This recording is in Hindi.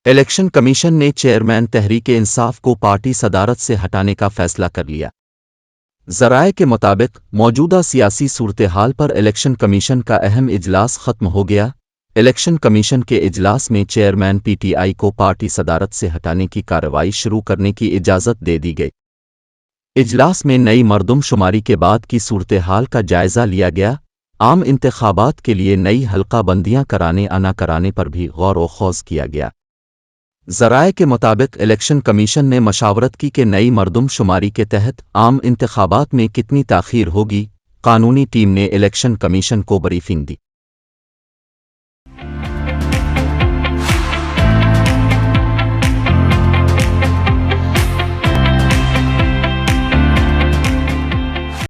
इलेक्शन कमीशन ने चेयरमैन तहरीक-ए-इंसाफ को पार्टी सदारत से हटाने का फैसला कर लिया। ज़राए के मुताबिक मौजूदा सियासी सूरत-ए-हाल पर इलेक्शन कमीशन का अहम इजलास ख़त्म हो गया। इलेक्शन कमीशन के इजलास में चेयरमैन पीटीआई को पार्टी सदारत से हटाने की कार्रवाई शुरू करने की इजाज़त दे दी गई। इजलास में नई मरदमशुमारी के बाद की सूरत-ए-हाल का जायज़ा लिया गया। आम इंतखाबात के लिए नई हल्का बंदियाँ कराने या न कराने पर भी गौर व खौज़ किया गया। ज़राए के मुताबिक इलेक्शन कमीशन ने मशावरत की कि नई मरदमशुमारी के तहत आम इंतखाबात में कितनी ताख़ीर होगी। कानूनी टीम ने इलेक्शन कमीशन को ब्रीफिंग दी।